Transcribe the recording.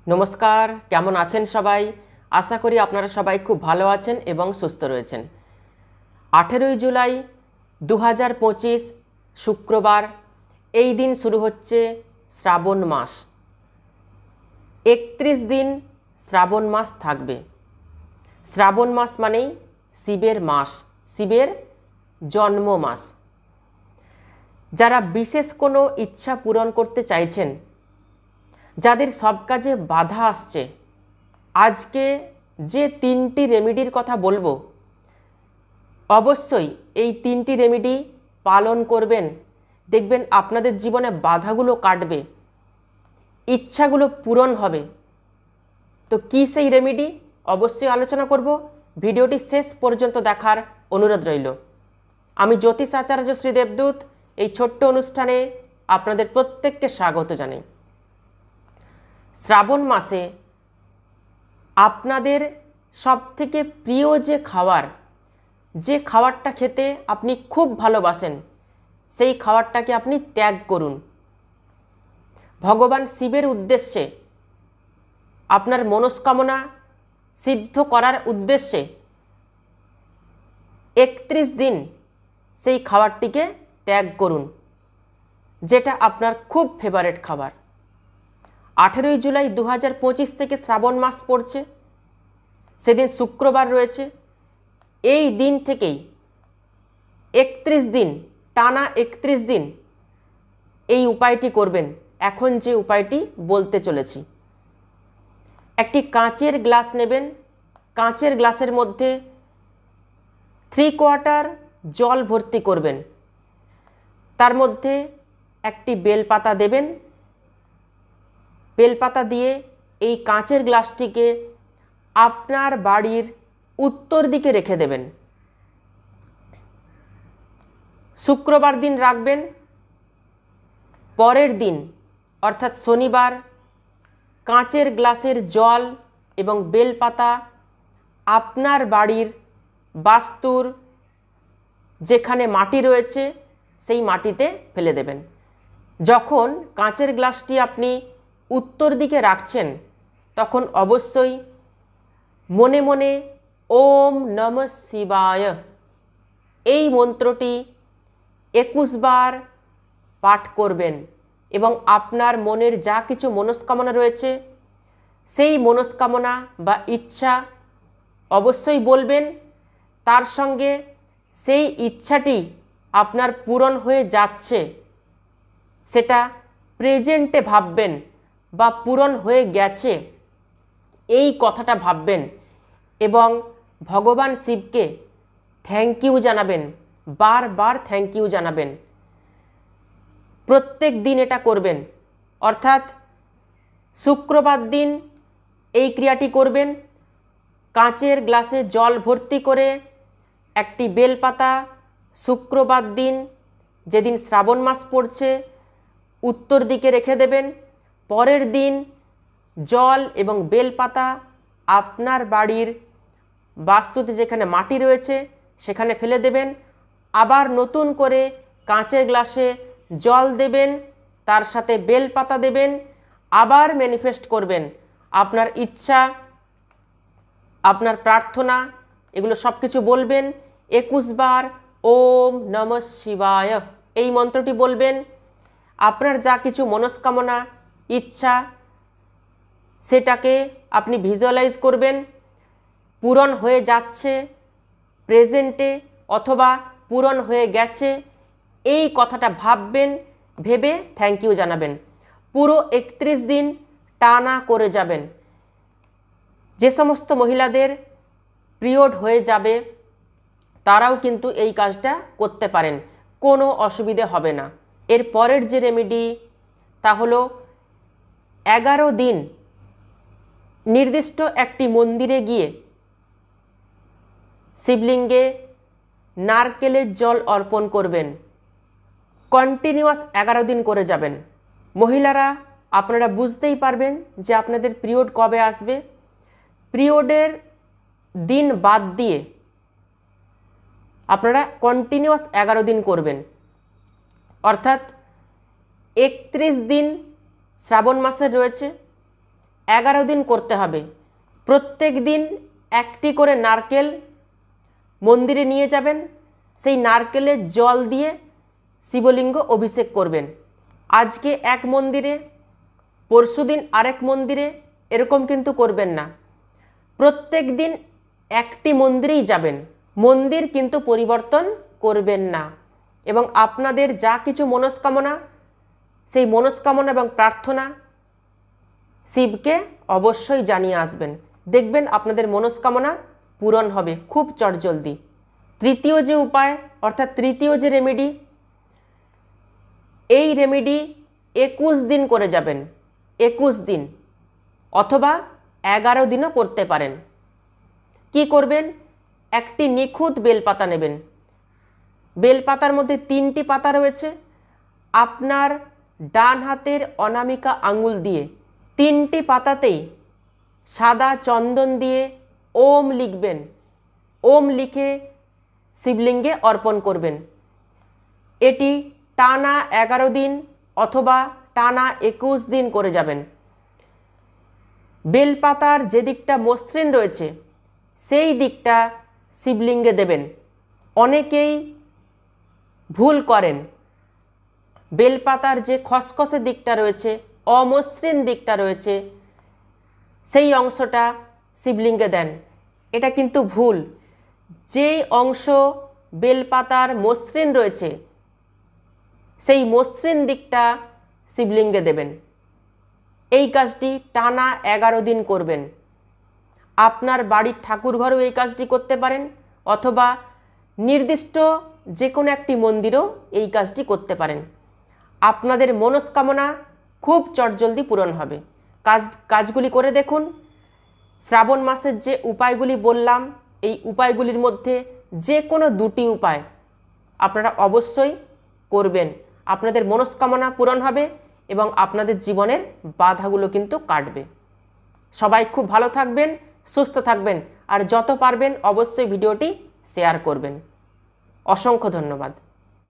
নমস্কার, কেমন আছেন সবাই? আশা করি আপনারা সবাই খুব ভালো আছেন এবং সুস্থ রয়েছেন। 18ই জুলাই 2025 শুক্রবার, এই দিন শুরু হচ্ছে শ্রাবণ মাস। 31 দিন শ্রাবণ মাস থাকবে। শ্রাবণ মাস মানেই শিবের মাস, শিবের জন্ম মাস। যারা বিশেষ কোনো ইচ্ছা পূরণ করতে চাইছেন, যাদের সব কাজে বাধা আসছে, আজকে যে 3টি রেমেডির কথা বলবো, অবশ্যই এই 3টি রেমেডি পালন করবেন। দেখবেন আপনাদের জীবনে বাধাগুলো কাটবে, ইচ্ছাগুলো পূরণ হবে। তো কী সেই রেমেডি, অবশ্যই আলোচনা করব। ভিডিওটি শেষ পর্যন্ত দেখার অনুরোধ রইল। আমি জ্যোতিষ আচার্য শ্রী দেবদূত এই ছোট্ট অনুষ্ঠানে আপনাদের প্রত্যেককে স্বাগত জানাই। শ্রাবণ মাসে আপনাদের সবথেকে প্রিয় যে খাবারটা খেতে আপনি খুব ভালোবাসেন, সেই খাবারটাকে আপনি ত্যাগ করুন। ভগবান শিবের উদ্দেশ্যে, আপনার মনস্কামনা সিদ্ধ করার উদ্দেশ্যে 31 দিন সেই খাবারটিকে ত্যাগ করুন, যেটা আপনার খুব ফেভারিট খাবার। 18ই জুলাই 2025 থেকে শ্রাবণ মাস পড়ছে, সেদিন শুক্রবার রয়েছে। এই দিন থেকেই 31 দিন, টানা 31 দিন এই উপায়টি করবেন। এখন যে উপায়টি বলতে চলেছি, একটি কাঁচের গ্লাস নেবেন। কাঁচের গ্লাসের মধ্যে 3/4 জল ভর্তি করবেন। তার মধ্যে একটি বেলপাতা দেবেন। বেলপাতা দিয়ে এই কাঁচের গ্লাসটিকে আপনার বাড়ির উত্তর দিকে রেখে দেবেন। শুক্রবার দিন রাখবেন। পরের দিন অর্থাৎ শনিবার কাঁচের গ্লাসের জল এবং বেলপাতা আপনার বাড়ির বাস্তুর যেখানে মাটি রয়েছে সেই মাটিতে ফেলে দেবেন। যখন কাঁচের গ্লাসটি আপনি উত্তর দিকে রাখছেন, তখন অবশ্যই মনে মনে ওম নমঃ শিবায় এই মন্ত্রটি 21 বার পাঠ করবেন এবং আপনার মনের যা কিছু মনস্কামনা রয়েছে সেই মনস্কামনা বা ইচ্ছা অবশ্যই বলবেন। তার সঙ্গে সেই ইচ্ছাটি আপনার পূরণ হয়ে যাচ্ছে সেটা প্রেজেন্টে ভাববেন বা পূরণ হয়ে গেছে এই কথাটা ভাববেন এবং ভগবান শিবকে থ্যাংক ইউ জানাবেন, বারবার থ্যাংক ইউ জানাবেন। প্রত্যেক দিন এটা করবেন, অর্থাৎ শুক্রবার দিন এই ক্রিয়াটি করবেন। কাঁচের গ্লাসে জল ভর্তি করে একটি বেলপাতা শুক্রবার দিন, যেদিন শ্রাবণ মাস পড়ছে, উত্তর দিকে রেখে দেবেন। পরের দিন জল এবং বেলপাতা আপনার বাড়ির বাস্তুতে যেখানে মাটি রয়েছে সেখানে ফেলে দেবেন। আবার নতুন করে কাঁচের গ্লাসে জল দেবেন, তার সাথে বেলপাতা দেবেন। আবার ম্যানিফেস্ট করবেন আপনার ইচ্ছা, আপনার প্রার্থনা, এগুলো সব কিছু বলবেন। 21 বার ওম নমঃ শিবায় এই মন্ত্রটি বলবেন। আপনার যা কিছু মনস্কামনা, ইচ্ছা, সেটাকে আপনি ভিজুয়ালাইজ করবেন, পূরণ হয়ে যাচ্ছে প্রেজেন্টে অথবা পূরণ হয়ে গেছে এই কথাটা ভাববেন, ভেবে থ্যাংক ইউ জানাবেন। পুরো 31 দিন টানা করে যাবেন। যে সমস্ত মহিলাদের পিরিয়ড হয়ে যাবে তারাও কিন্তু এই কাজটা করতে পারেন, কোনো অসুবিধে হবে না। এর পরের যে রেমেডি, তা হলো 11 দিন নির্দিষ্ট একটি মন্দিরে গিয়ে শিবলিঙ্গে নারকেলের জল অর্পণ করবেন। কন্টিনিউয়াস 11 দিন করে যাবেন। মহিলারা আপনারা বুঝতেই পারবেন যে আপনাদের পিরিয়ড কবে আসবে। পিরিয়ডের দিন বাদ দিয়ে আপনারা কন্টিনিউয়াস 11 দিন করবেন, অর্থাৎ 31 দিন শ্রাবণ মাসের রয়েছে, 11 দিন করতে হবে। প্রত্যেক দিন একটি করে নারকেল মন্দিরে নিয়ে যাবেন, সেই নারকেলের জল দিয়ে শিবলিঙ্গ অভিষেক করবেন। আজকে এক মন্দিরে, পরশুদিন আরেক মন্দিরে, এরকম কিন্তু করবেন না। প্রত্যেক দিন একটি মন্দিরেই যাবেন, মন্দির কিন্তু পরিবর্তন করবেন না। এবং আপনাদের যা কিছু মনস্কামনা, সেই মনস্কামনা এবং প্রার্থনা শিবকে অবশ্যই জানিয়ে আসবেন। দেখবেন আপনাদের মনস্কামনা পূরণ হবে খুব চটজলদি। তৃতীয় যে উপায়, অর্থাৎ তৃতীয় যে রেমেডি, এই রেমেডি 21 দিন করে যাবেন। 21 দিন অথবা 11 দিনও করতে পারেন। কি করবেন? একটি নিখুঁত বেলপাতা নেবেন। বেলপাতার মধ্যে 3টি পাতা রয়েছে। আপনার ডান হাতের অনামিকা আঙুল দিয়ে 3টি পাতাতেই সাদা চন্দন দিয়ে ওম লিখবেন। ওম লিখে শিবলিঙ্গে অর্পণ করবেন। এটি টানা 11 দিন অথবা টানা 21 দিন করে যাবেন। বেলপাতার যে দিকটা মসৃণ রয়েছে সেই দিকটা শিবলিঙ্গে দেবেন। অনেকেই ভুল করেন, বেলপাতার যে খসখসে দিকটা রয়েছে, অমসৃণ দিকটা রয়েছে, সেই অংশটা শিবলিঙ্গে দেন। এটা কিন্তু ভুল। যেই অংশ বেলপাতার মসৃণ রয়েছে সেই মসৃণ দিকটা শিবলিঙ্গে দেবেন। এই কাজটি টানা 11 দিন করবেন। আপনার বাড়ির ঠাকুরঘরেও এই কাজটি করতে পারেন অথবা নির্দিষ্ট যে কোনো একটি মন্দিরেও এই কাজটি করতে পারেন। আপনাদের মনস্কামনা খুব চটজলদি পূরণ হবে। কাজগুলি করে দেখুন। শ্রাবণ মাসের যে উপায়গুলি বললাম, এই উপায়গুলির মধ্যে যে কোনো 2টি উপায় আপনারা অবশ্যই করবেন। আপনাদের মনস্কামনা পূরণ হবে এবং আপনাদের জীবনের বাধাগুলো কিন্তু কাটবে। সবাই খুব ভালো থাকবেন, সুস্থ থাকবেন, আর যত পারবেন অবশ্যই ভিডিওটি শেয়ার করবেন। অসংখ্য ধন্যবাদ।